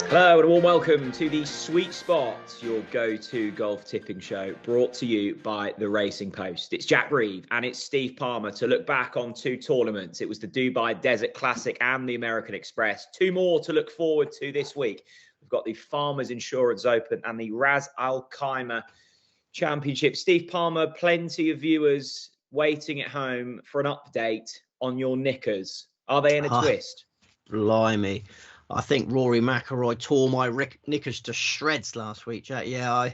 Hello and a warm welcome to the Sweet Spot, your go-to golf tipping show, brought to you by the Racing Post. It's Jack Reeve and it's Steve Palmer to look back on two tournaments. It was the Dubai Desert Classic and the American Express. Two more to look forward to this week. We've got the Farmers Insurance Open and the Ras Al Khaimah Championship. Steve Palmer, plenty of viewers waiting at home for an update on your knickers. Are they in a twist? Blimey. I think Rory McIlroy tore my knickers to shreds last week, Jack. Yeah,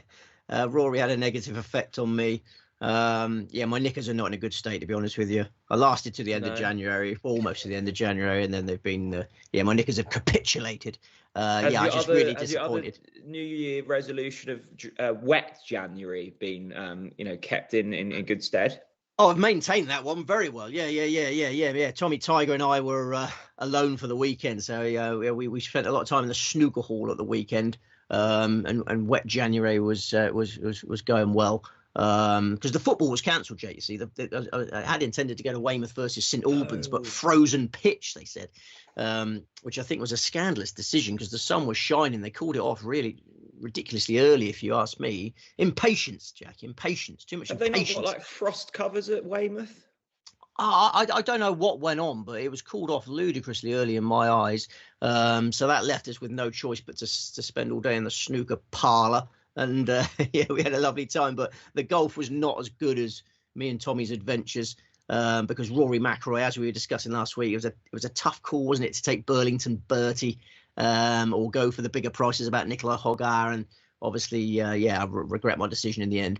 Rory had a negative effect on me. Yeah, my knickers are not in a good state, to be honest with you. I lasted to the end of January, almost to the end of January, and then they've been, my knickers have capitulated. I'm just really disappointed. Has your other New Year resolution of wet January been, kept in good stead? Oh, I've maintained that one very well. Yeah. Tommy Tiger and I were alone for the weekend, so we spent a lot of time in the snooker hall at the weekend. And wet January was going well because the football was cancelled. Jay, you see, I had intended to go to Weymouth versus St Albans, but frozen pitch, they said, which I think was a scandalous decision because the sun was shining. They called it off really ridiculously early, if you ask me. Impatience, Jack. Impatience. Too much impatience. Have they not got like frost covers at Weymouth? I don't know what went on, but it was called off ludicrously early in my eyes. So that left us with no choice but to spend all day in the snooker parlour. And we had a lovely time. But the golf was not as good as me and Tommy's adventures because Rory McIlroy, as we were discussing last week, it was a tough call, wasn't it, to take Burlington Bertie or go for the bigger prices about Nicola Hogar. And obviously, I regret my decision in the end.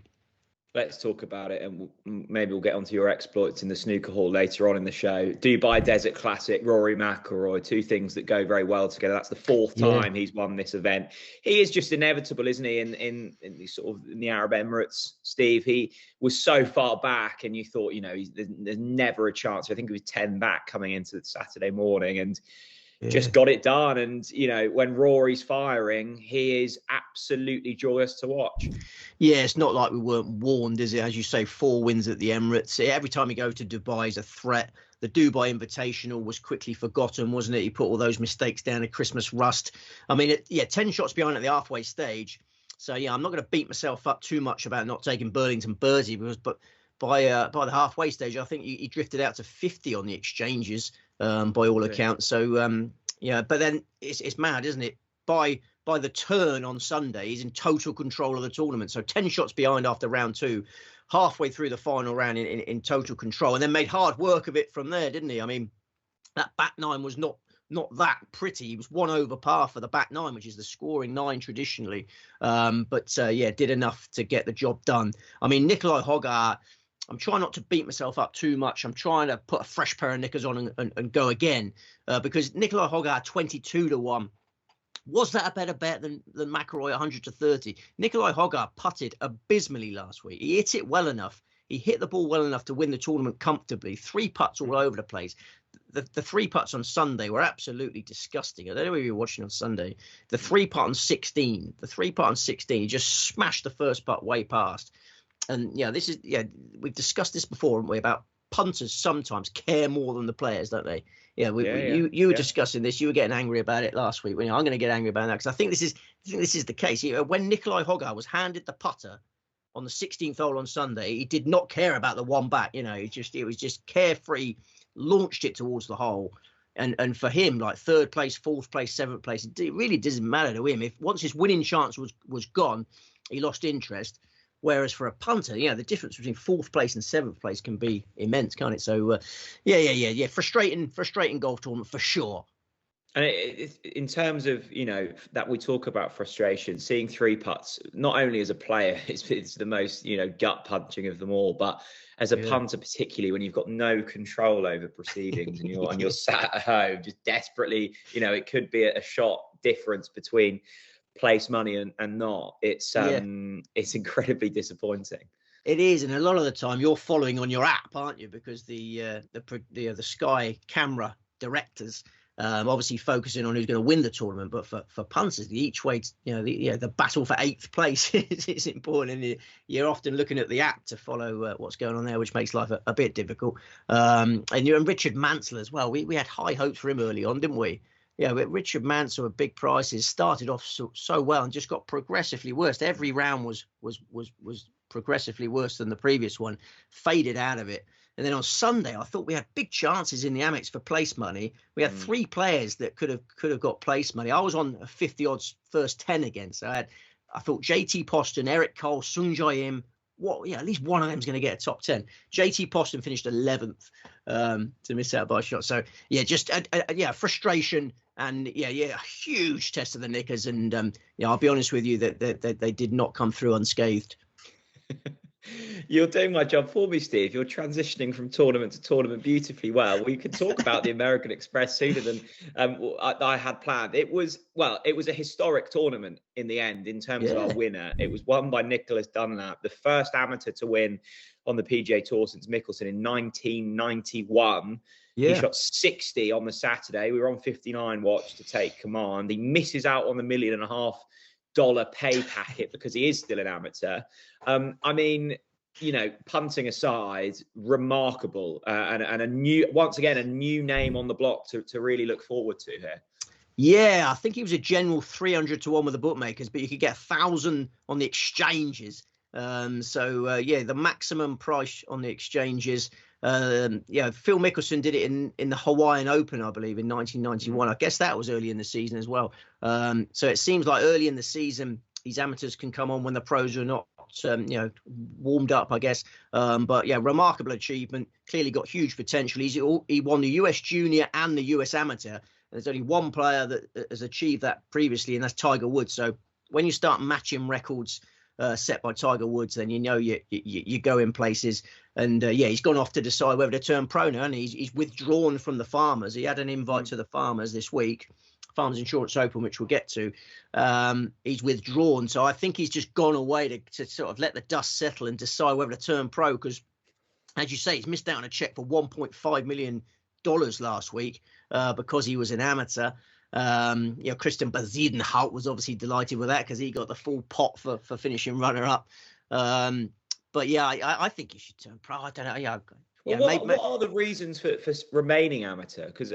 Let's talk about it, and maybe we'll get onto your exploits in the snooker hall later on in the show. Dubai Desert Classic, Rory McIlroy, two things that go very well together. That's the fourth time he's won this event. He is just inevitable, isn't he? In the Arab Emirates, Steve. He was so far back, and you thought, there's never a chance. I think he was 10 back coming into Saturday morning, and just got it done. And, when Rory's firing, he is absolutely joyous to watch. Yeah, it's not like we weren't warned, is it? As you say, 4 wins at the Emirates. Every time you go to Dubai is a threat. The Dubai Invitational was quickly forgotten, wasn't it? He put all those mistakes down at Christmas rust. I mean, 10 shots behind at the halfway stage. So, I'm not going to beat myself up too much about not taking Burlington Bertie, but by the halfway stage, I think he drifted out to 50 on the exchanges by all accounts. So, but then it's mad, isn't it? By the turn on Sunday, he's in total control of the tournament. So 10 shots behind after round 2, halfway through the final round in total control, and then made hard work of it from there, didn't he? I mean, that back 9 was not that pretty. He was 1 over par for the back 9, which is the scoring 9 traditionally. But did enough to get the job done. I mean, Nicola Hogar, I'm trying not to beat myself up too much. I'm trying to put a fresh pair of knickers on and go again because Nicola Hogar 22-1. Was that a better bet than McIlroy 100-30? Nikolai Hogar putted abysmally last week. He hit it well enough. He hit the ball well enough to win the tournament comfortably. 3 putts all over the place. The 3 putts on Sunday were absolutely disgusting. I don't know if you were watching on Sunday. The 3 putt on 16. He just smashed the first putt way past. And we've discussed this before, haven't we, about punters sometimes care more than the players, don't they? You were discussing this. You were getting angry about it last week. I'm going to get angry about that because I think this is the case. When Nikolai Hogar was handed the putter on the 16th hole on Sunday, he did not care about the one back. It was just carefree, launched it towards the hole. And for him, like 3rd place, 4th place, 7th place, it really doesn't matter to him. If once his winning chance was gone, he lost interest. Whereas for a punter, the difference between 4th place and 7th place can be immense, can't it? So, frustrating golf tournament for sure. And in terms of, that we talk about frustration, seeing 3 putts, not only as a player, it's the most, gut punching of them all, but as a punter, particularly when you've got no control over proceedings and you're sat at home, just desperately, it could be a shot difference between place money and not. It's incredibly disappointing. It is, and a lot of the time you're following on your app, aren't you? Because the Sky camera directors obviously focusing on who's going to win the tournament, but for punters, the each way, the battle for 8th place is important, and you're often looking at the app to follow what's going on there, which makes life a bit difficult. And Richard Mansell as well. We had high hopes for him early on, didn't we? Richard Mansell at big prices started off so well and just got progressively worse. Every round was progressively worse than the previous one, faded out of it. And then on Sunday, I thought we had big chances in the Amex for place money. We had 3 players that could have got place money. I was on a 50 odds first 10 again. So I thought JT Poston, Eric Cole, Sung Jae Im, at least one of them is going to get a top 10. JT Poston finished 11th to miss out by a shot. So just frustration and a huge test of the knickers. And I'll be honest with you that they did not come through unscathed. You're doing my job for me, Steve. You're transitioning from tournament to tournament beautifully well. We could talk about the American Express sooner than I had planned. It was a historic tournament in the end in terms of our winner. It was won by Nicholas Dunlap, the first amateur to win on the PGA Tour since Mickelson in 1991. He shot 60 on the Saturday. We were on 59 watch to take command. He misses out on the $1.5 million pay packet because he is still an amateur. I mean, punting aside, remarkable and a new name on the block to really look forward to here. Yeah, I think he was a general 300 to 1 with the bookmakers, but you could get 1,000 on the exchanges. The maximum price on the exchanges. Phil Mickelson did it in the Hawaiian Open, I believe, in 1991. I guess that was early in the season as well. So it seems like early in the season, these amateurs can come on when the pros are not, warmed up, I guess. Remarkable achievement. Clearly got huge potential. He won the US Junior and the US Amateur. There's only one player that has achieved that previously, and that's Tiger Woods. So when you start matching records set by Tiger Woods, then you go in places. And he's gone off to decide whether to turn pro now, and he's withdrawn from the Farmers. He had an invite to the Farmers this week, Farmers Insurance Open, which we'll get to. He's withdrawn, so I think he's just gone away to sort of let the dust settle and decide whether to turn pro. Because, as you say, he's missed out on a check for $1.5 million last week because he was an amateur. Christian Bezuidenhout was obviously delighted with that because he got the full pot for finishing runner-up. I think he should turn pro. I don't know. What are the reasons for remaining amateur? Because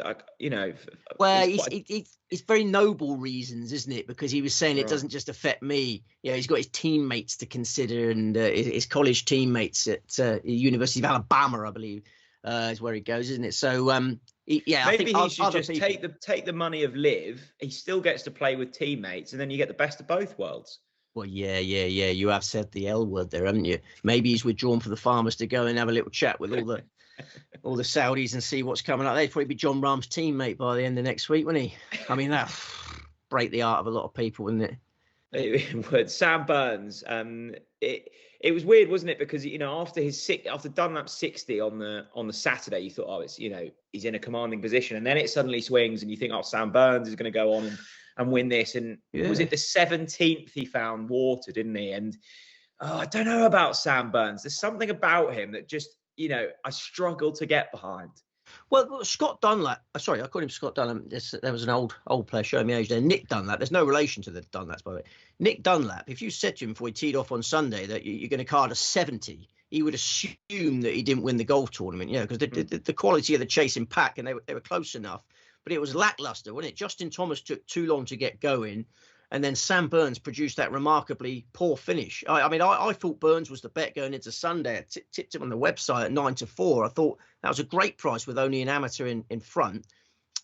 it's very noble reasons, isn't it? Because he was saying it doesn't just affect me. He's got his teammates to consider, and his college teammates at the University of Alabama, I believe, is where he goes, isn't it? So maybe he should just take the money of Live. He still gets to play with teammates, and then you get the best of both worlds. Well, yeah. You have said the L word there, haven't you? Maybe he's withdrawn for the Farmers to go and have a little chat with all the Saudis and see what's coming up. They'd probably be John Rahm's teammate by the end of next week, wouldn't he? I mean, that break the heart of a lot of people, wouldn't it? It would. Sam Burns. It was weird, wasn't it? Because after Dunlap's 60 on the Saturday, you thought, he's in a commanding position, and then it suddenly swings, and you think, Sam Burns is going to go on and win this. And was it the 17th he found water, didn't he? And I don't know about Sam Burns. There's something about him that just, I struggle to get behind. Well, Scott Dunlap, sorry, I called him Scott Dunlap. There was an old player showing me age there. Nick Dunlap. There's no relation to the Dunlaps, by the way. Nick Dunlap, if you said to him before he teed off on Sunday that you're going to card a 70, he would assume that he didn't win the golf tournament, because the quality of the chasing pack, and they were close enough. But it was lackluster, wasn't it? Justin Thomas took too long to get going. And then Sam Burns produced that remarkably poor finish. I thought Burns was the bet going into Sunday. I tipped him on the website at 9-4. I thought that was a great price with only an amateur in front.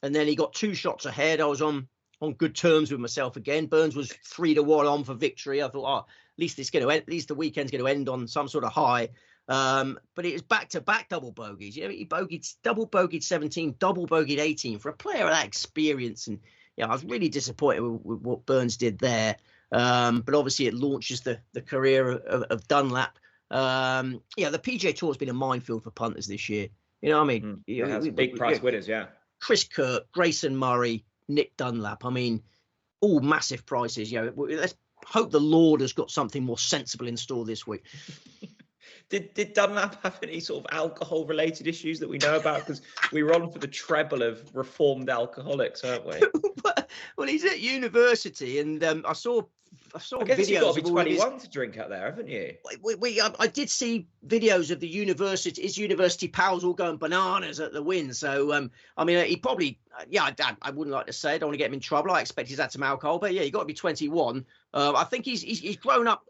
And then he got 2 shots ahead. I was on good terms with myself again. Burns was 3-1 on for victory. I thought, at least the weekend's going to end on some sort of high. But it was back-to-back double bogeys. He double bogeyed 17, double bogeyed 18 for a player of that experience. And I was really disappointed with what Burns did there. But obviously it launches the career of Dunlap. The PGA Tour has been a minefield for punters this year. You know what I mean? It has big price winners, yeah. Chris Kirk, Grayson Murray, Nick Dunlap. I mean, all massive prices. Let's hope the Lord has got something more sensible in store this week. Did Dunlap have any sort of alcohol-related issues that we know about? Because we were on for the treble of reformed alcoholics, aren't we? Well, he's at university, and I saw saw I guess videos you've got to be of all of his. 21 to drink out there, haven't you? I did see videos of his university pals all going bananas at the win. So, I mean, he probably, I wouldn't like to say, I don't want to get him in trouble. I expect he's had some alcohol, but yeah, you got to be 21. I think he's grown up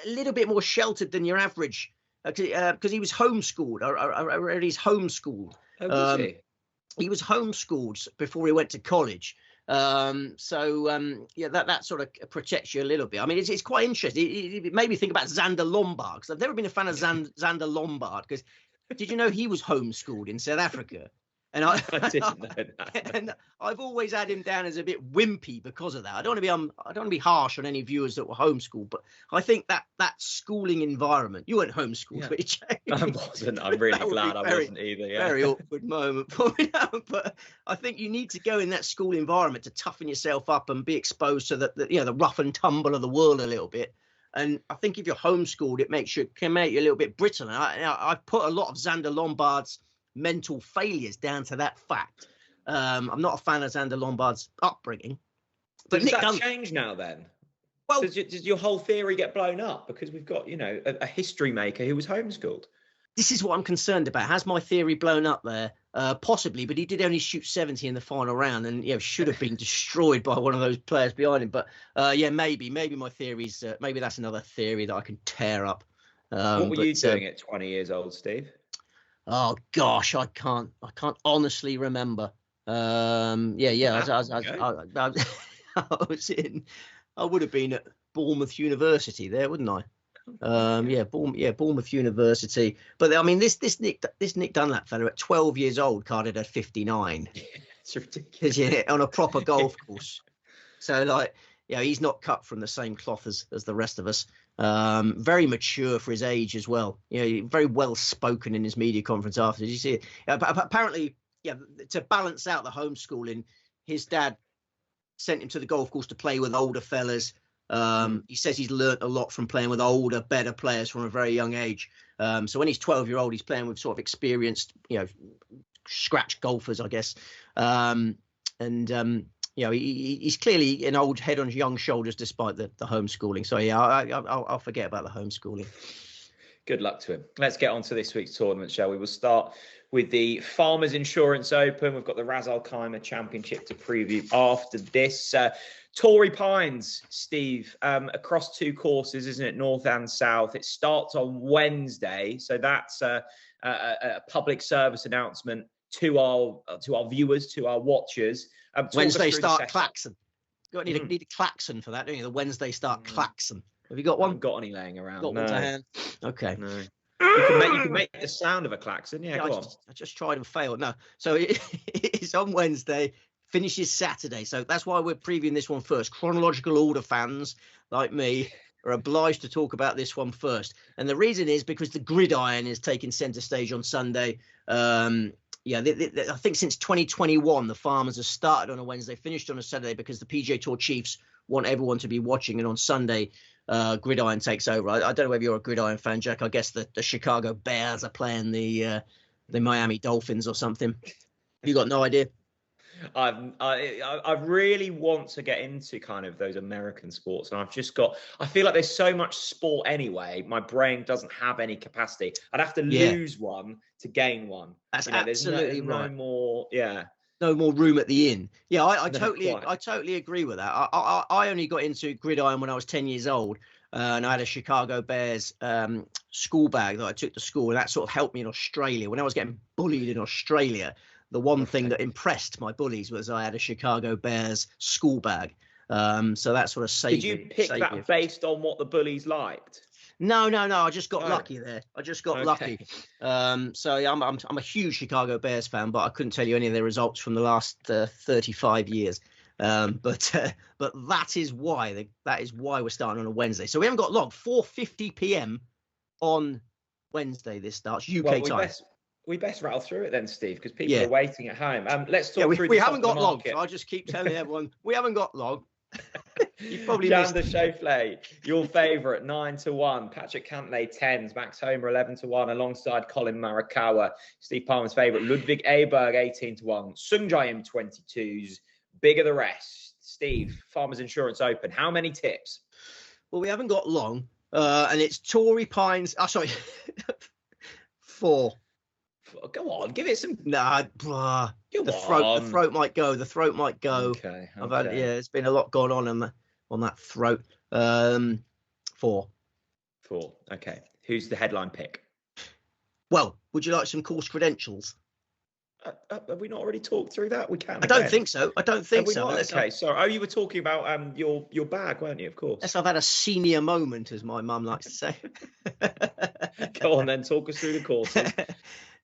a little bit more sheltered than your average, because he was homeschooled. I read he's homeschooled. Oh, was he? He was homeschooled before he went to college. Yeah, that sort of protects you a little bit. I mean, it's quite interesting. It made me think about Xander Lombard, because I've never been a fan of Xander Lombard, because did you know he was homeschooled in South Africa? And I didn't know that. And I've always had him down as a bit wimpy because of that. I don't want to be harsh on any viewers that were homeschooled, but I think that schooling environment. You weren't homeschooled, were you? I wasn't. I'm really glad I wasn't either. Yeah. Very awkward moment for me now, but I think you need to go in that school environment to toughen yourself up and be exposed to the rough and tumble of the world a little bit. And I think if you're homeschooled, it can make you a little bit brittle. And I've put a lot of Xander Lombard's mental failures down to that fact. I'm not a fan of Xander Lombard's upbringing. But does that change now then? Well, does your whole theory get blown up because we've got, a history maker who was homeschooled? This is what I'm concerned about. Has my theory blown up there? Possibly, but he did only shoot 70 in the final round, and should have been destroyed by one of those players behind him. But maybe my theory's maybe that's another theory that I can tear up. What were you doing at 20 years old, Steve? Oh gosh, I can't honestly remember. I would have been at Bournemouth University there, wouldn't I? Bournemouth University. But I mean, this Nick Dunlap fella at 12 years old carded at 59. Yeah, it's ridiculous. On a proper golf course. So he's not cut from the same cloth as the rest of us. Very mature for his age as well. Very well spoken in his media conference after. Did you see it? Apparently, to balance out the homeschooling, his dad sent him to the golf course to play with older fellas. He says he's learnt a lot from playing with older, better players from a very young age. So when he's 12-year-old, he's playing with sort of experienced, scratch golfers, I guess. He's clearly an old head on young shoulders despite the homeschooling. So, I'll forget about the homeschooling. Good luck to him. Let's get on to this week's tournament, shall we? We'll start with the Farmers Insurance Open. We've got the Ras Al Khaimah Championship to preview after this. Torrey Pines, Steve, across two courses, isn't it? North and South. It starts on Wednesday. So that's a public service announcement to our viewers, to our watchers. Wednesday start klaxon. Need a klaxon for that, don't you? The Wednesday start klaxon. Have you got one? I haven't got any laying around. Got one to hand? Okay. No. You can make the sound of a klaxon. Yeah, go on. I just tried and failed. No. So it's on Wednesday, finishes Saturday. So that's why we're previewing this one first. Chronological order fans like me are obliged to talk about this one first. And the reason is because the gridiron is taking centre stage on Sunday. I think since 2021, the Farmers have started on a Wednesday, finished on a Saturday because the PGA Tour chiefs want everyone to be watching. And on Sunday, gridiron takes over. I don't know whether you're a gridiron fan, Jack. I guess the Chicago Bears are playing the Miami Dolphins or something. You got no idea? I really want to get into kind of those American sports, and I feel like there's so much sport anyway. My brain doesn't have any capacity. I'd have to lose one to gain one. That's absolutely right. No more, no more room at the inn. Yeah, I totally agree with that. I only got into gridiron when I was 10 years old, and I had a Chicago Bears school bag that I took to school, and that sort of helped me in Australia. When I was getting bullied in Australia, the one thing that impressed my bullies was I had a Chicago Bears school bag. So that sort of saved me. Did you pick that based on what the bullies liked? No. I just got lucky there. I just got lucky. I'm a huge Chicago Bears fan, but I couldn't tell you any of the results from the last 35 years. But that is why we're starting on a Wednesday. So we haven't got long. 4:50 p.m. on Wednesday. This starts UK time. We best rattle through it then, Steve, because people are waiting at home. Let's talk through. We haven't got long. So I'll just keep telling everyone we haven't got long. You probably Jan de Chaufflet, your favourite, 9-1. Patrick Cantlay, 10s. Max Homer, 11-1, alongside Colin Morikawa. Steve Palmer's favourite, Ludwig Aberg, 18-1. Sung Jae Im, 22s. Bigger the rest. Steve, Farmers Insurance Open. How many tips? Well, we haven't got long, and it's Torrey Pines. Oh, sorry, 4. Go on, give it some. Nah, the throat might go. The throat might go. Okay. It's been a lot going on that throat. 4. Okay. Who's the headline pick? Well, would you like some course credentials? Have we not already talked through that? We can. I don't think so. Okay, sorry. Oh, you were talking about your bag, weren't you? Of course. Yes, I've had a senior moment, as my mum likes to say. Go on then, talk us through the courses.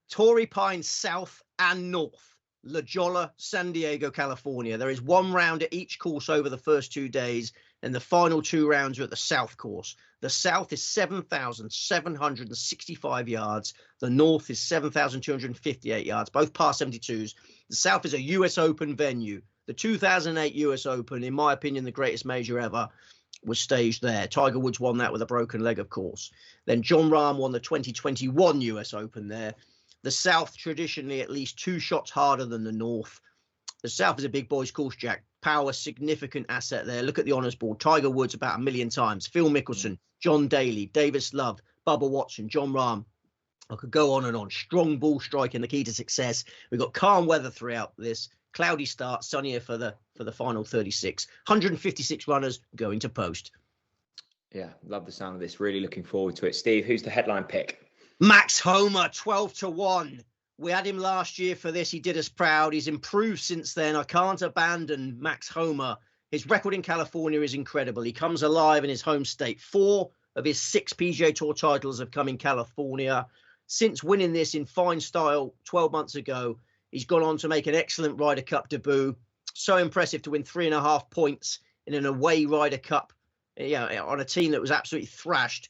Torrey Pines South and North, La Jolla, San Diego, California. There is 1 round at each course over the first 2 days, and the final 2 rounds are at the South course. The South is 7,765 yards. The North is 7,258 yards, both par 72s. The South is a US Open venue. The 2008 US Open, in my opinion, the greatest major ever, was staged there. Tiger Woods won that with a broken leg, of course. Then John Rahm won the 2021 US Open there. The South, traditionally at least 2 shots harder than the North. The South is a big boys course, Jack. Power, significant asset there. Look at the honours board. Tiger Woods about 1 million times. Phil Mickelson, John Daly, Davis Love, Bubba Watson, John Rahm. I could go on and on. Strong ball striking, the key to success. We've got calm weather throughout this. Cloudy start, sunnier for the final 36. 156 runners going to post. Yeah, love the sound of this. Really looking forward to it. Steve, who's the headline pick? Max Homa, 12-1. We had him last year for this. He did us proud. He's improved since then. I can't abandon Max Homa. His record in California is incredible. He comes alive in his home state. 4 of his 6 PGA Tour titles have come in California. Since winning this in fine style 12 months ago, he's gone on to make an excellent Ryder Cup debut. So impressive to win 3.5 points in an away Ryder Cup, on a team that was absolutely thrashed.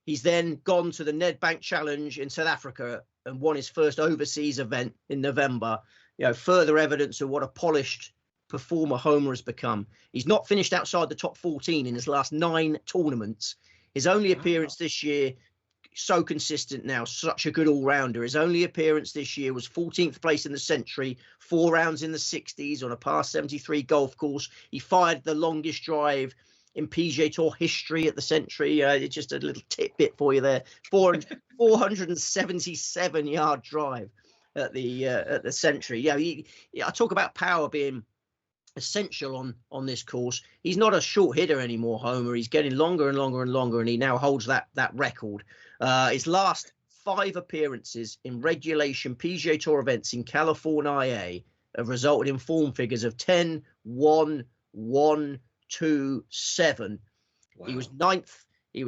He's then gone to the Nedbank Challenge in South Africa and won his first overseas event in November. Further evidence of what a polished performer Homer has become. He's not finished outside the top 14 in his last 9 tournaments. His only appearance this year, so consistent now, such a good all-rounder. His only appearance this year was 14th place in the Century, 4 rounds in the 60s on a par 73 golf course. He fired the longest drive in PGA Tour history at the Century. It's just a little tidbit for you there. 477-yard drive at the Century. I talk about power being essential on this course. He's not a short hitter anymore, Homer. He's getting longer and longer and longer, and he now holds that record. His last 5 appearances in regulation PGA Tour events in California have resulted in form figures of 10, 1, 1, 2, 7. Wow. He was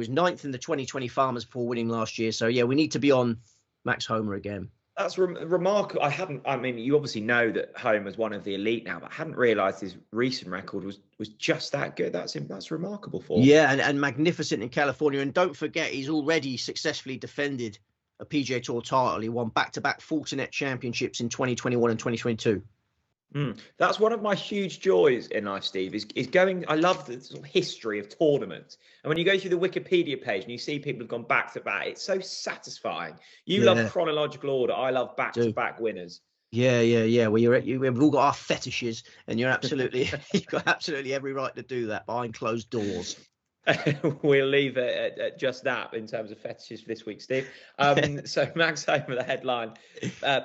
ninth in the 2020 Farmers before winning last year. So yeah, we need to be on Max Homa again. That's remarkable. You obviously know that Homer's one of the elite now, but I hadn't realised his recent record was just that good. That's remarkable for him. Yeah, and magnificent in California. And don't forget, he's already successfully defended a PGA Tour title. He won back-to-back Fortinet championships in 2021 and 2022. That's one of my huge joys in life, Steve, is going. I love the sort of history of tournaments. And when you go through the Wikipedia page and you see people have gone back to back, it's so satisfying. You love chronological order. I love back-to-back winners. Yeah. Well, we've all got our fetishes, and you've got absolutely every right to do that behind closed doors. We'll leave it at just that in terms of fetishes for this week, Steve. So Max Homa, the headline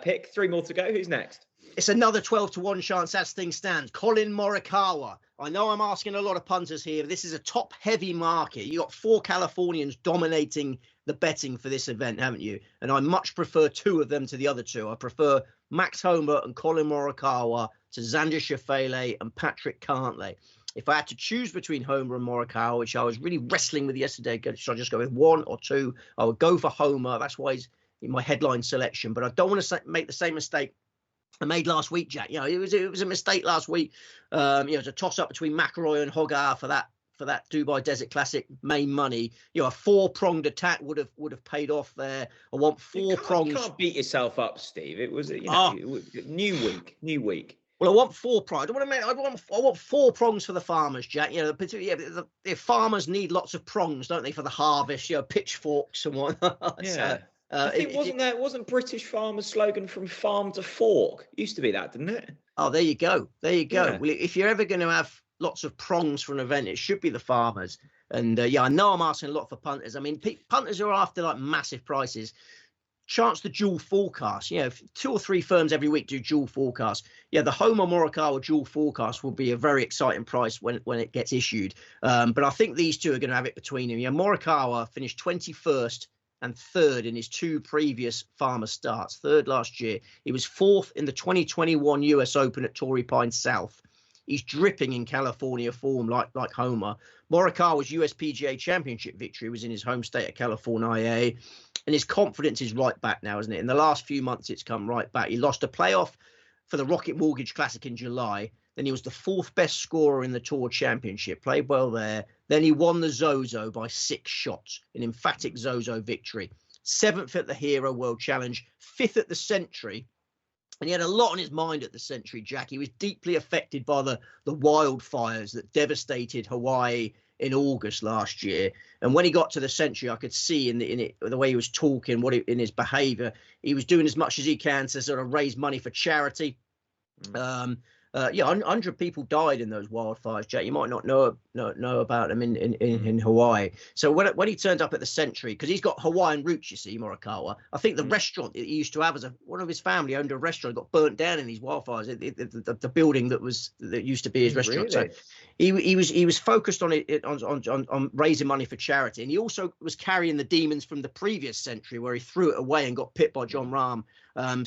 pick. 3 more to go. Who's next? It's another 12-1 chance as things stand. Colin Morikawa. I know I'm asking a lot of punters here, but this is a top-heavy market. You got 4 Californians dominating the betting for this event, haven't you? And I much prefer 2 of them to the other 2. I prefer Max Homa and Colin Morikawa to Xander Schauffele and Patrick Cantlay. If I had to choose between Homa and Morikawa, which I was really wrestling with yesterday, should I just go with 1 or 2? I would go for Homa. That's why he's in my headline selection. But I don't want to make the same mistake I made last week, Jack. It was a mistake last week. It was a toss-up between McIlroy and Hogarth for that Dubai Desert Classic main money. A 4-pronged attack would have paid off there. I want 4 prongs. You can't beat yourself up, Steve. It was new week. Well, I want 4 prongs. I want 4 prongs for the farmers, Jack. The farmers need lots of prongs, don't they, for the harvest? Pitchforks and whatnot. Yeah. I think wasn't British Farmers' slogan from farm to fork? Used to be that, didn't it? Oh, there you go. Yeah. Well, if you're ever going to have lots of prongs for an event, it should be the farmers. And I know I'm asking a lot for punters. I mean, punters are after like massive prices. Chance the dual forecast. 2 or 3 firms every week do dual forecast. The Homer Morikawa dual forecast will be a very exciting price when it gets issued. But I think these two are going to have it between them. Morikawa finished 21st and 3rd in his 2 previous Farmer starts. 3rd last year. He was 4th in the 2021 US Open at Torrey Pines South. He's dripping in California form like Homer. Morikawa's USPGA Championship victory was in his home state of California. And his confidence is right back now, isn't it? In the last few months, it's come right back. He lost a playoff for the Rocket Mortgage Classic in July. Then he was the 4th best scorer in the Tour Championship. Played well there. Then he won the Zozo by 6 shots. An emphatic Zozo victory. 7th at the Hero World Challenge. 5th at the Century. And he had a lot on his mind at the Century, Jack. He was deeply affected by the wildfires that devastated Hawaii in August last year. And when he got to the Century, I could see in the way he was talking, in his behavior, he was doing as much as he can to sort of raise money for charity. 100 people died in those wildfires, Jack. You might not know about them in Hawaii. So when he turned up at the Century, because he's got Hawaiian roots, you see, Morikawa. I think the restaurant that he used to have one of his family owned a restaurant, got burnt down in these wildfires. The building that used to be his restaurant. Really? So he was focused on raising money for charity, and he also was carrying the demons from the previous Century where he threw it away and got pipped by John Rahm.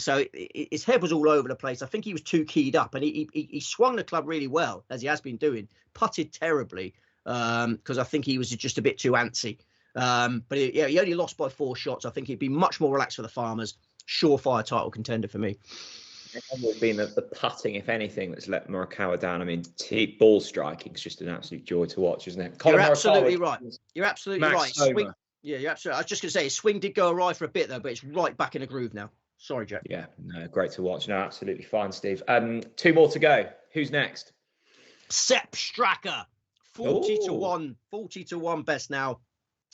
So his head was all over the place. I think he was too keyed up, and he swung the club really well, as he has been doing. Putted terribly because I think he was just a bit too antsy. But he only lost by 4 shots. I think he'd be much more relaxed for the Farmers. Surefire title contender for me. It's been the putting, if anything, that's let Morikawa down. I mean, ball striking is just an absolute joy to watch, isn't it? You're absolutely right. You're absolutely right. Swing, you're absolutely. I was just going to say, his swing did go awry for a bit though, but it's right back in the groove now. Sorry, Jack. Yeah, no, great to watch. No, absolutely fine, Steve. 2 more to go. Who's next? Sepp Straka, 40 to 1 best now.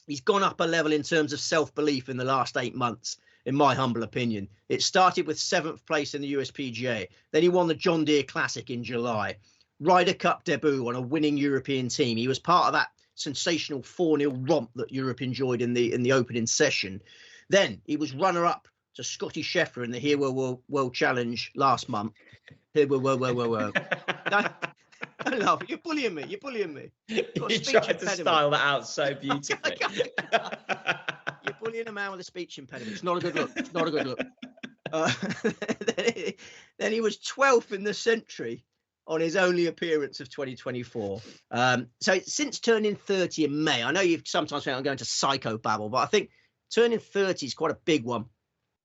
He's gone up a level in terms of self-belief in the last 8 months, in my humble opinion. It started with 7th place in the USPGA. Then he won the John Deere Classic in July. Ryder Cup debut on a winning European team. He was part of that sensational 4-0 romp that Europe enjoyed in the opening session. Then he was runner-up to Scotty Scheffler in the Hero World Challenge last month. Whoa. Don't laugh. You're bullying me. You tried to style that out so beautifully. You're bullying a man with a speech impediment. It's not a good look. Then he was 12th in the Century on his only appearance of 2024. So since turning 30 in May, I know you've sometimes think I'm going to psychobabble, but I think turning 30 is quite a big one.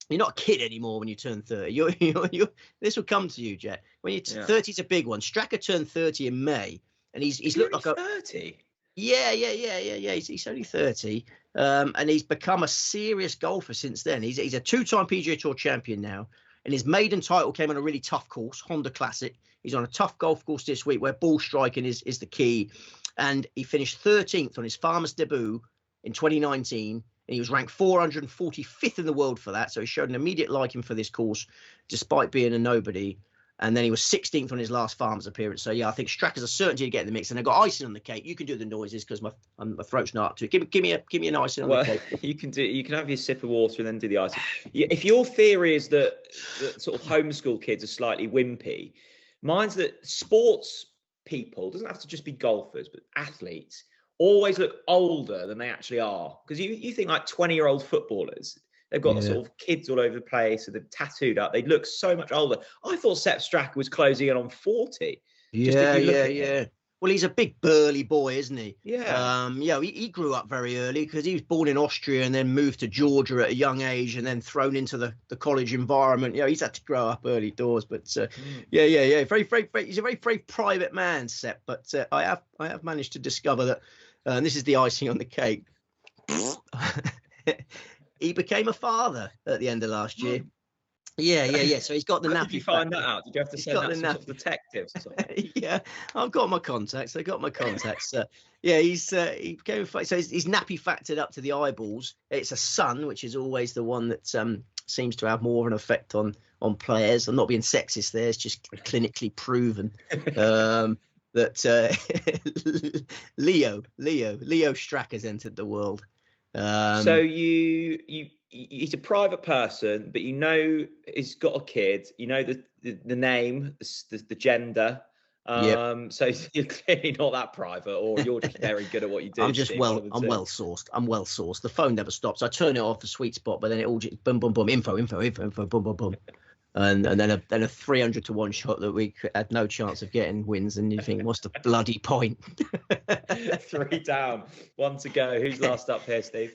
You're not a kid anymore when you turn 30. This will come to you, Jet. When you're 30 is a big one. Straka turned 30 in May, and he's looked like 30. Yeah. He's only 30, and he's become a serious golfer since then. He's a 2-time PGA Tour champion now, and his maiden title came on a really tough course, Honda Classic. He's on a tough golf course this week where ball striking is the key, and he finished 13th on his Farmers debut in 2019. And he was ranked 445th in the world for that. So he showed an immediate liking for this course, despite being a nobody. And then he was 16th on his last Farmers appearance. So, I think Straka's a certainty to get in the mix. And I've got icing on the cake. You can do the noises because my throat's not up to it. Give me an icing on the cake. You can have your sip of water and then do the icing. If your theory is that sort of homeschool kids are slightly wimpy, mine's that sports people, doesn't have to just be golfers, but athletes, always look older than they actually are. Because you think like 20-year-old footballers, they've got the sort of kids all over the place, or they're tattooed up. They look so much older. I thought Sepp Straka was closing in on 40. Yeah. Well, he's a big burly boy, isn't he? Yeah. He grew up very early because he was born in Austria and then moved to Georgia at a young age and then thrown into the college environment. He's had to grow up early doors, but very, very, very, he's a very, very private man, Sepp. But I have managed to discover that, and this is the icing on the cake. He became a father at the end of last year. Yeah. So he's got the nappy. How did you find that out? Did you have to send that to some sort of detectives or something? Yeah, I've got my contacts. He became so he's nappy factored up to the eyeballs. It's a son, which is always the one that seems to have more of an effect on players. I'm not being sexist there. It's just clinically proven. that Leo Stracker's entered the world. So he's a private person, but you know he's got a kid. You know the name, the gender. Yep. So you're clearly not that private, or you're just very good at what you do. I'm well sourced. The phone never stops. I turn it off the sweet spot, but then it all just boom, boom, boom, info, boom, boom, boom. And then a 300 to 1 shot that we had no chance of getting wins, and you think, what's the bloody point? 3 down, 1 to go. Who's last up here, Steve?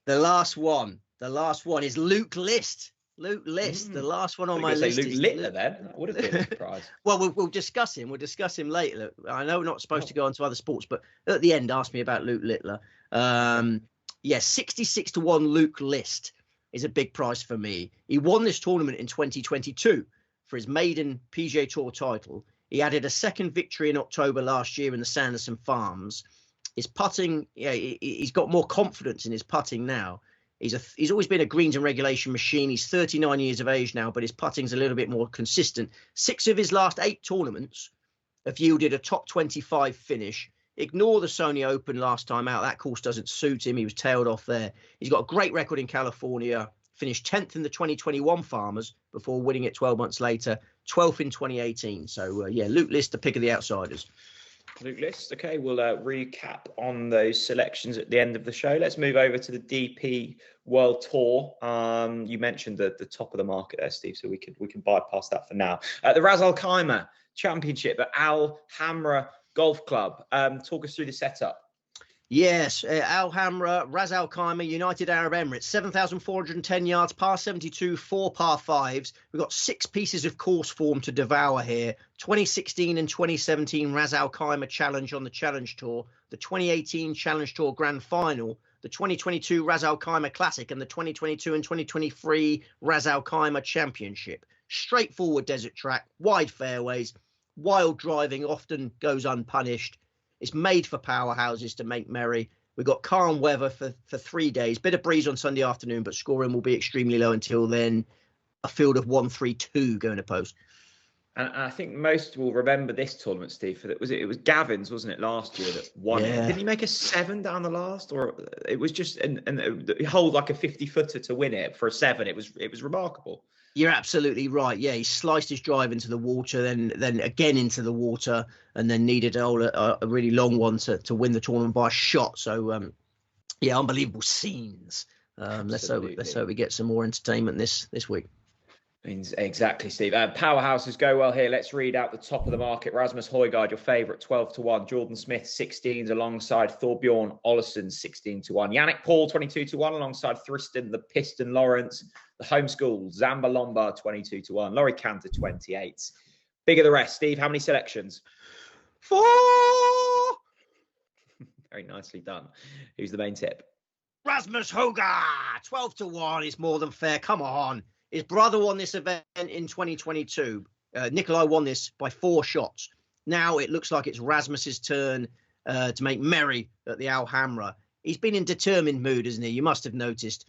The last one is Luke List. The last one on my list. Luke Littler, then. That would have been a surprise. Well, we'll discuss him. We'll discuss him later. I know we're not supposed to go on to other sports, but at the end, ask me about Luke Littler. 66 to 1 Luke List is a big price for me. He won this tournament in 2022 for his maiden PGA Tour title. He added a second victory in October last year in the Sanderson Farms. His putting, he's got more confidence in his putting now. He's always been a greens and regulation machine. He's 39 years of age now, but his putting's a little bit more consistent. 6 of his last 8 tournaments have yielded a top 25 finish. Ignore the Sony Open last time out. That course doesn't suit him. He was tailed off there. He's got a great record in California. Finished 10th in the 2021 Farmers before winning it 12 months later. 12th in 2018. So, Luke List, the pick of the outsiders. Luke List. Okay, we'll recap on those selections at the end of the show. Let's move over to the DP World Tour. You mentioned the top of the market there, Steve, so we can bypass that for now. The Ras Al Khaimah Championship at Al Hamra Golf Club. Talk us through the setup. Yes, Al Hamra, Ras Al Khaimah, United Arab Emirates, 7,410 yards, par 72, 4 par 5s. We've got 6 pieces of course form to devour here. 2016 and 2017 Ras Al Khaimah Challenge on the Challenge Tour, the 2018 Challenge Tour Grand Final, the 2022 Ras Al Khaimah Classic, and the 2022 and 2023 Ras Al Khaimah Championship. Straightforward desert track, wide fairways, wild driving often goes unpunished. It's made for powerhouses to make merry. We've got calm weather for 3 days. Bit of breeze on Sunday afternoon, but scoring will be extremely low until then. A field of 1-3-2 going to post. And I think most will remember this tournament, Steve. It was Gavin's, wasn't it, last year that won it? Didn't he make a 7 down the last, or it was just and he hold like a 50-footer to win it for a 7? It was remarkable. You're absolutely right. Yeah, he sliced his drive into the water, then again into the water, and then needed a really long one to win the tournament by a shot. So, unbelievable scenes. Let's hope we get some more entertainment this week. Exactly, Steve. Powerhouses go well here. Let's read out the top of the market. Rasmus Højgaard, your favourite, 12 to 1. Jordan Smith, 16s alongside Thorbjorn Olesen, 16 to 1. Yannick Paul, 22 to 1 alongside Thriston, the Piston Lawrence. The homeschool, Zamba Lombard, 22 to 1. Laurie Cantor, 28. Big of the rest. Steve, how many selections? 4. Very nicely done. Who's the main tip? Rasmus Højgaard, 12 to 1 is more than fair. Come on. His brother won this event in 2022. Nikolai won this by 4 shots. Now it looks like it's Rasmus's turn to make merry at the Al Hamra. He's been in determined mood, isn't he? You must have noticed,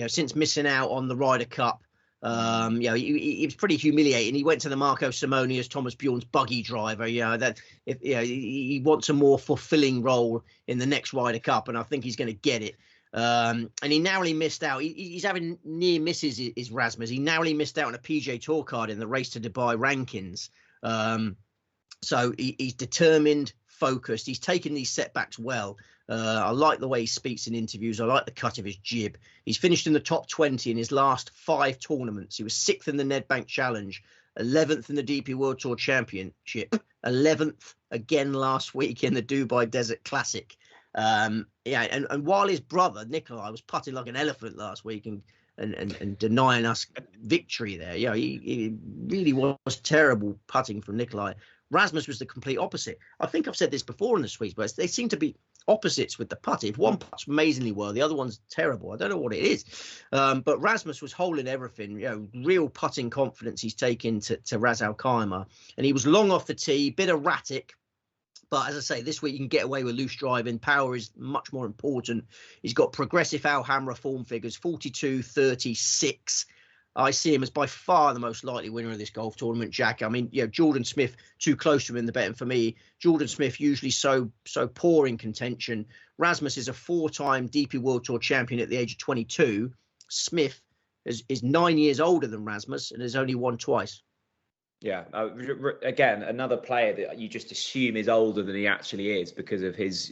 since missing out on the Ryder Cup. He was pretty humiliating. He went to the Marco Simone as Thomas Bjorn's buggy driver. He wants a more fulfilling role in the next Ryder Cup, and I think he's going to get it. And he narrowly missed out. He's having near misses, is Rasmus. He narrowly missed out on a PGA Tour card in the Race to Dubai rankings. So he's determined, focused. He's taken these setbacks well. I like the way he speaks in interviews. I like the cut of his jib. He's finished in the top 20 in his last 5 tournaments. He was 6th in the Nedbank Challenge, 11th in the DP World Tour Championship, 11th again last week in the Dubai Desert Classic. And while his brother Nikolai was putting like an elephant last week and denying us victory there, he really was terrible putting from Nikolai. Rasmus was the complete opposite. I think I've said this before in the Swedes, but they seem to be opposites with the putt. If one puts amazingly well, the other one's terrible. I don't know what it is. But Rasmus was holding everything, real putting confidence he's taken to Ras Al Khaimah. And he was long off the tee, bit erratic. But as I say, this week you can get away with loose driving. Power is much more important. He's got progressive Al Hamra form figures, 42, 36. I see him as by far the most likely winner of this golf tournament, Jack. I mean, Jordan Smith too close to him in the betting for me. Jordan Smith usually so poor in contention. Rasmus is a 4-time DP World Tour champion at the age of 22. Smith is 9 years older than Rasmus and has only won twice. Yeah, again, another player that you just assume is older than he actually is because of his,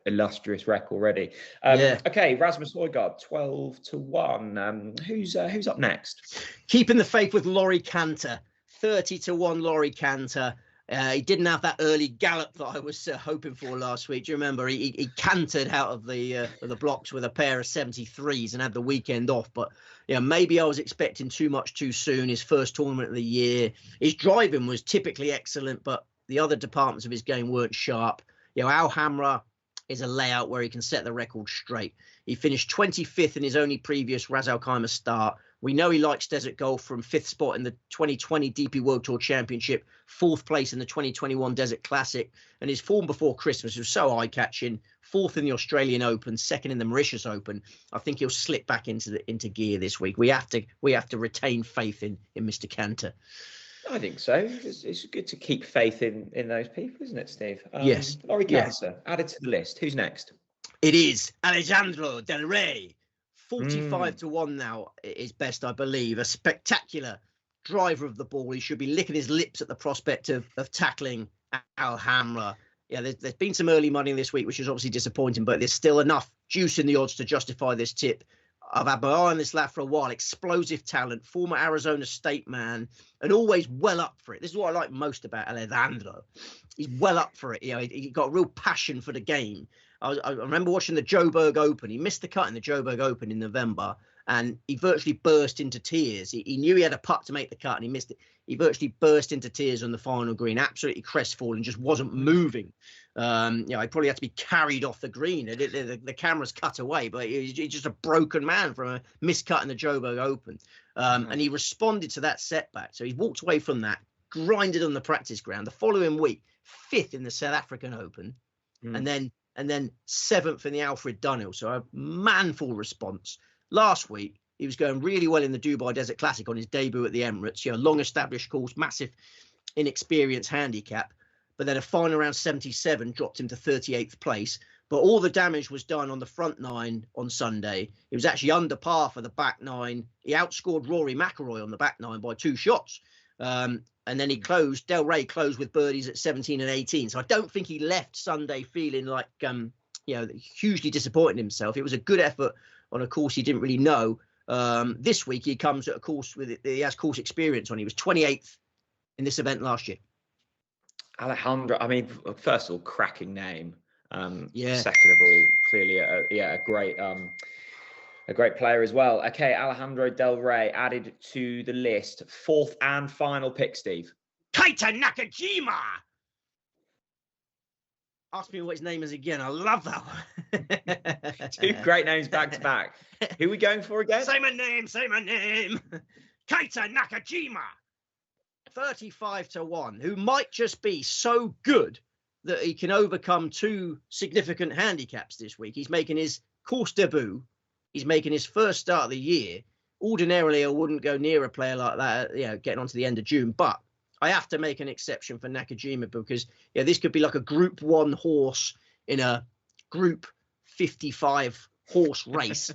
illustrious record already. Okay, Rasmus Højgaard, 12-1. Who's up next? Keeping the faith with Laurie Canter, 30-1. Laurie Canter. He didn't have that early gallop that I was hoping for last week. Do you remember? He cantered out of the blocks with a pair of 73s and had the weekend off. But maybe I was expecting too much too soon. His first tournament of the year. His driving was typically excellent, but the other departments of his game weren't sharp. Alhambra is a layout where he can set the record straight. He finished 25th in his only previous Ras Al Khaimah start. We know he likes desert golf from 5th spot in the 2020 DP World Tour Championship, 4th place in the 2021 Desert Classic, and his form before Christmas was so eye-catching. 4th in the Australian Open, 2nd in the Mauritius Open. I think he'll slip back into gear this week. We have to retain faith in Mr. Canter. I think so. It's good to keep faith in those people, isn't it, Steve? Yes. Laurie Canter, added to the list. Who's next? It is Alejandro Del Rey. 45-1 now is best, I believe. A spectacular driver of the ball. He should be licking his lips at the prospect of tackling Alhambra. There's been some early money this week, which is obviously disappointing, but there's still enough juice in the odds to justify this tip. I've had my eye on this lad for a while. Explosive talent, former Arizona State man, and always well up for it. This is what I like most about Alejandro. He's well up for it. He got a real passion for the game. I remember watching the Joburg Open. He missed the cut in the Joburg Open in November, and he virtually burst into tears. He knew he had a putt to make the cut, and he missed it. He virtually burst into tears on the final green, absolutely crestfallen, just wasn't moving. He probably had to be carried off the green. The camera's cut away, but he's just a broken man from a miscut in the Joburg Open. And he responded to that setback. So he walked away from that, grinded on the practice ground. The following week, 5th in the South African Open, and then 7th in the Alfred Dunhill. So a manful response. Last week, he was going really well in the Dubai Desert Classic on his debut at the Emirates. Long established course, massive inexperienced handicap. But then a final around 77 dropped him to 38th place. But all the damage was done on the front 9 on Sunday. He was actually under par for the back 9. He outscored Rory McIlroy on the back 9 by 2 shots. And then Del Rey closed with birdies at 17 and 18. So I don't think he left Sunday feeling like, hugely disappointed in himself. It was a good effort on a course he didn't really know. This week he comes at a course he has course experience on. He was 28th in this event last year. Alejandro, I mean, first of all, cracking name. Second of all, clearly a great player as well. Okay, Alejandro Del Rey added to the list. 4th and final pick, Steve. Keita Nakajima. Ask me what his name is again. I love that one. 2 great names back to back. Who are we going for again? Say my name. Keita Nakajima. 35-1, who might just be so good that he can overcome 2 significant handicaps this week. He's making his course debut. He's making his first start of the year. Ordinarily, I wouldn't go near a player like that, getting on to the end of June. But I have to make an exception for Nakajima because this could be like a Group 1 horse in a Group 55 horse race.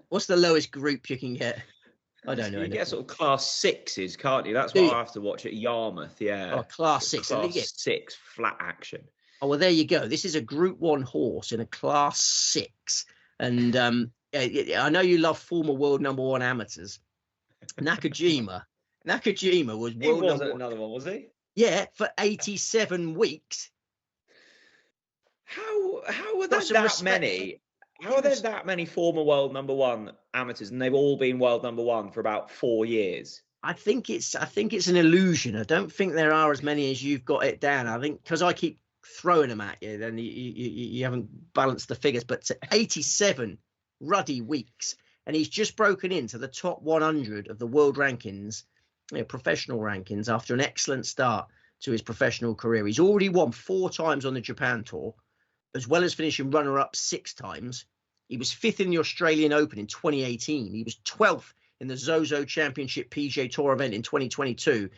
What's the lowest group you can get? I don't know. You get sort of class 6s, can't you? That's what I have to watch at Yarmouth. Yeah. Oh, class 6. Class 6 flat action. Oh, well, there you go. This is a Group 1 horse in a class 6. And I know you love former world number 1 amateurs. Nakajima was world he wasn't number 1. Another one, was he? Yeah, for 87 weeks. How are there that many? How are there that many former world number 1 amateurs, and they've all been world number 1 for about 4 years? I think it's an illusion. I don't think there are as many as you've got it down. I think because I keep throwing them at you, then you haven't balanced the figures. But 87 ruddy weeks, and he's just broken into the top 100 of the world rankings, professional rankings, after an excellent start to his professional career. He's already won 4 times on the Japan Tour, as well as finishing runner-up 6 times. He was 5th in the Australian Open in 2018. He was 12th in the Zozo Championship PGA Tour event in 2022.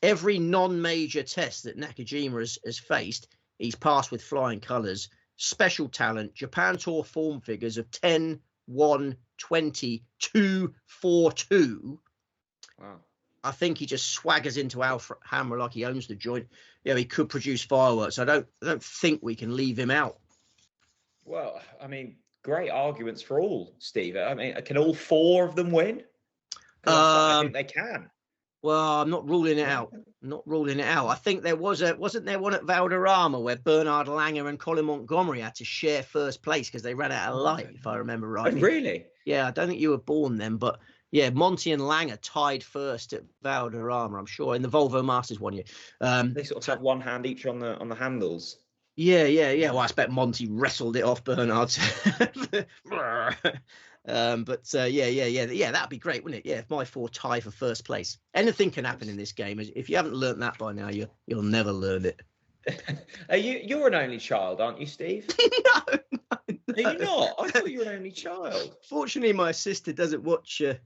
Every non-major test that Nakajima has faced, he's passed with flying colours. Special talent, Japan Tour form figures of 10, 1, 20, 2, 4, 2. Wow. I think he just swaggers into Alfred Hammer like he owns the joint. You know, he could produce fireworks. I don't think we can leave him out. Well, I mean, great arguments for all, Steve. I mean, can all 4 of them win? I think they can. Well, I'm not ruling it out. I think there wasn't there one at Valderrama where Bernard Langer and Colin Montgomery had to share first place because they ran out of light, if I remember right. Oh, really? Yeah, I don't think you were born then, but yeah, Monty and Langer tied first at Valderrama, I'm sure, in the Volvo Masters one year. They sort of had one hand each on the handles. Yeah. Well, I expect Monty wrestled it off Bernard. That'd be great, wouldn't it? Yeah, if my 4 tie for first place. Anything can happen in this game. If you haven't learned that by now, you'll never learn it. You're an only child, aren't you, Steve? No. Are you not? I thought you were an only child. Fortunately, my sister doesn't watch this.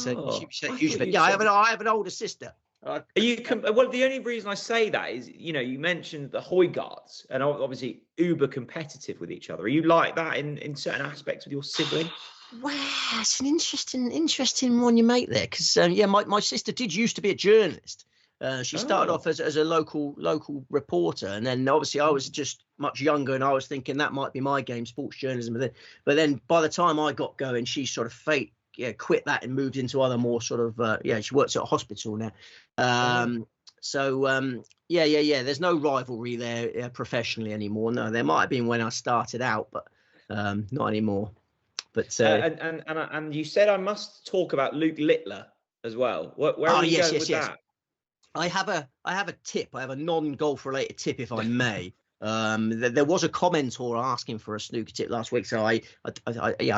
So usually, I have an older sister. Are you? Well, the only reason I say that is, you mentioned the Højgaards, and obviously uber competitive with each other. Are you like that in certain aspects with your sibling? Well, it's an interesting one you make there, because my sister did used to be a journalist. She started off as a local reporter, and then obviously I was just much younger, and I was thinking that might be my game, sports journalism. But then by the time I got going, she sort of quit that and moved into other more sort of she works at a hospital now. There's no rivalry there professionally anymore. No, there might have been when I started out, but not anymore. But and you said I must talk about Luke Littler as well. Where are you going with that? I have a tip. I have a non-golf related tip, if I may. There was a commentator asking for a snooker tip last week, so I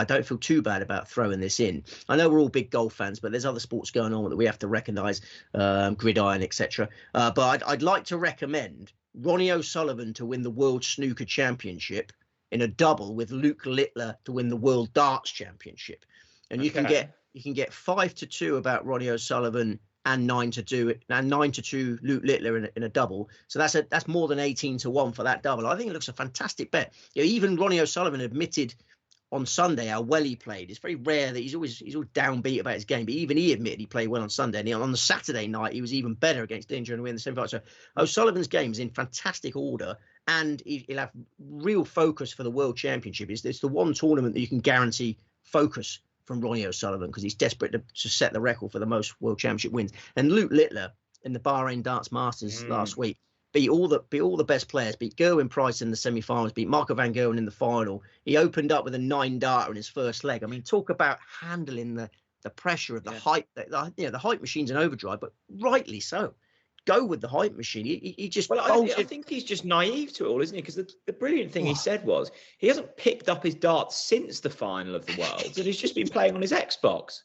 don't feel too bad about throwing this in. I know we're all big golf fans, but there's other sports going on that we have to recognise, gridiron, etc. But I'd like to recommend Ronnie O'Sullivan to win the World Snooker Championship in a double with Luke Littler to win the World Darts Championship, and you can get 5-2 about Ronnie O'Sullivan and 9-2 Luke Littler in a double. So that's more than 18-1 for that double. I think it looks a fantastic bet. Even Ronnie O'Sullivan admitted on Sunday how well he played. It's very rare that he's always downbeat about his game, but even he admitted he played well on Sunday. And on the Saturday night, he was even better against Dinger and win the semi-final. So O'Sullivan's game is in fantastic order, and he'll have real focus for the World Championship. It's the one tournament that you can guarantee focus from Ronnie O'Sullivan, because he's desperate to set the record for the most World Championship wins. And Luke Littler in the Bahrain Darts Masters last week beat all the best players, beat Gerwyn Price in the semi-finals, beat Marco van Gerwen in the final. He opened up with a 9-darter in his first leg. I mean, talk about handling the pressure of the hype. The hype machine's an overdrive, but rightly so. Go with the hype machine. He just. Well, I think he's just naive to it all, isn't he? Because the brilliant thing he said was he hasn't picked up his darts since the final of the Worlds, and he's just been playing on his Xbox.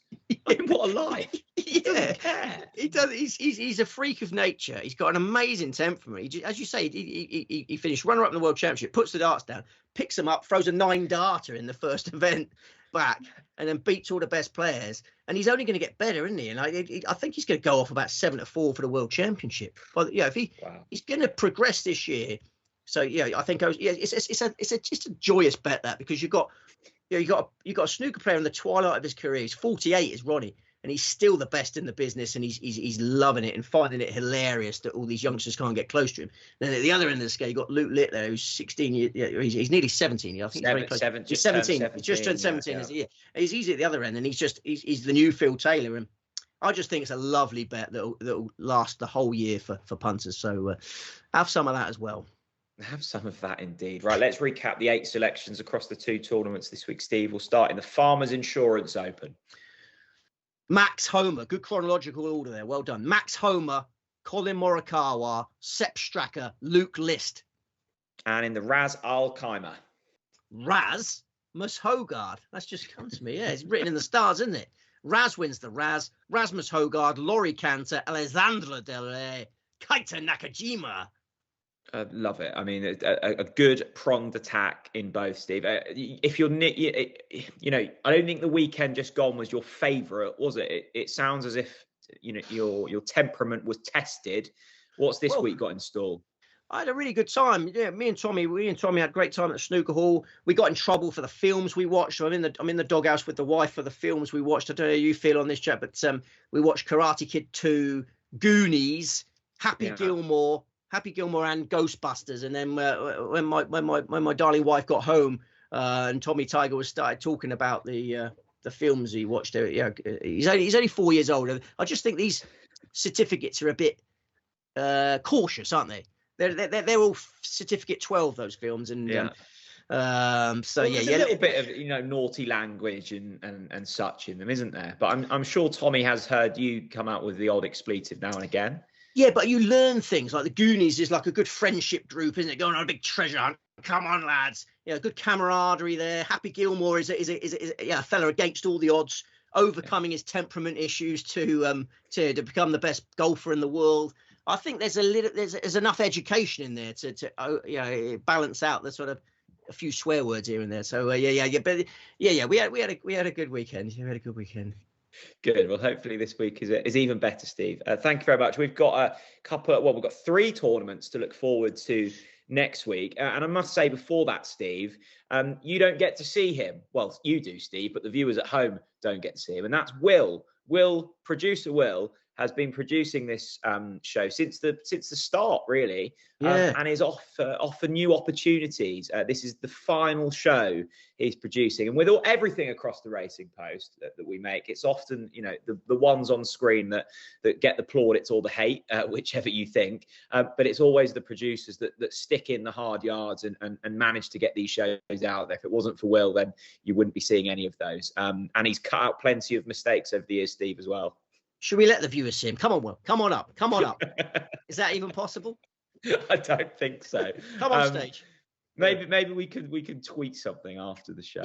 I mean, what a life! He doesn't care. He does. He's a freak of nature. He's got an amazing temperament. As you say, he finished runner-up in the World Championship, puts the darts down, picks them up, throws a 9-darter in the first event back, and then beats all the best players. And he's only going to get better, isn't he? And I think he's going to go off about 7-4 for the World Championship. But if he's going to progress this year, so I think it's just a joyous bet, that, because you've got a snooker player in the twilight of his career. He's 48, is Ronnie, and he's still the best in the business, and he's loving it and finding it hilarious that all these youngsters can't get close to him. Then at the other end of the scale, you've got Luke Littler, who's 16 years, he's nearly 17. I think he's very close. He's 17. He's just turned 17 as a year. He's easy at the other end, and he's the new Phil Taylor. And I just think it's a lovely bet that'll last the whole year for punters. So have some of that as well. Have some of that indeed. Right, let's recap the 8 selections across the 2 tournaments this week, Steve. We'll start in the Farmers Insurance Open. Max Homer, good chronological order there. Well done. Max Homer, Colin Morikawa, Sepp Straka, Luke List. And in the Ras Al Khaimah. Ras Højgaard. That's just come to me. Yeah, it's written in the stars, isn't it? Ras wins the Ras. Rasmus Højgaard, Laurie Canter, Alessandro Del Rey, Keita Nakajima. I love it. I mean, a good pronged attack in both, Steve. If you're, I don't think the weekend just gone was your favourite, was it? It sounds as if your temperament was tested. What's this week got in store? I had a really good time. Yeah, me and Tommy had a great time at the snooker hall. We got in trouble for the films we watched. So I'm in the doghouse with the wife for the films we watched. I don't know how you feel on this, chat, but we watched Karate Kid 2, Goonies, Happy Gilmore and Ghostbusters. And then when my darling wife got home, and Tommy Tiger started talking about the films he watched. He's only 4 years old. I just think these certificates are a bit cautious, aren't they? They're all certificate 12, those films, and there's a little bit of naughty language and such in them, isn't there? But I'm sure Tommy has heard you come out with the odd expletive now and again. Yeah, but you learn things like the Goonies is like a good friendship group, isn't it? Going on a big treasure hunt. Come on, lads. Good camaraderie there. Happy Gilmore is a fella against all the odds, overcoming his temperament issues to become the best golfer in the world. I think there's enough education in there to balance out the sort of a few swear words here and there. So we had a good weekend. We had a good weekend. Good. Well, hopefully this week is even better, Steve. Thank you very much. We've got we've got 3 tournaments to look forward to next week. And I must say before that, Steve, you don't get to see him. Well, you do, Steve, but the viewers at home don't get to see him. And that's Will. Producer Will has been producing this show since the start, really, and is off for new opportunities. This is the final show he's producing, and with everything across the Racing Post that we make, it's often the ones on screen that get the plaudits or the hate, whichever you think. But it's always the producers that stick in the hard yards and manage to get these shows out there. If it wasn't for Will, then you wouldn't be seeing any of those. And he's cut out plenty of mistakes over the years, Steve, as well. Should we let the viewers see him? Come on, Will. Come on up. Is that even possible? I don't think so. Come on stage. Maybe we could tweet something after the show.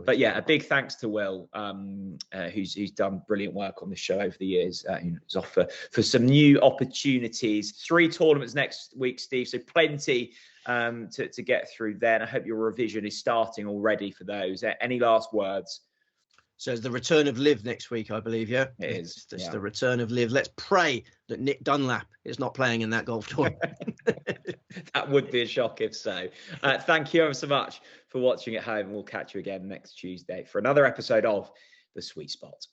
But a big thanks to Will, who's done brilliant work on the show over the years. He's off for some new opportunities. 3 tournaments next week, Steve. So plenty to get through then. I hope your revision is starting already for those. Any last words? So it's the return of Liv next week, I believe, yeah? It is. It's the return of Liv. Let's pray that Nick Dunlap is not playing in that golf tournament. That would be a shock if so. Thank you ever so much for watching at home, and we'll catch you again next Tuesday for another episode of The Sweet Spot.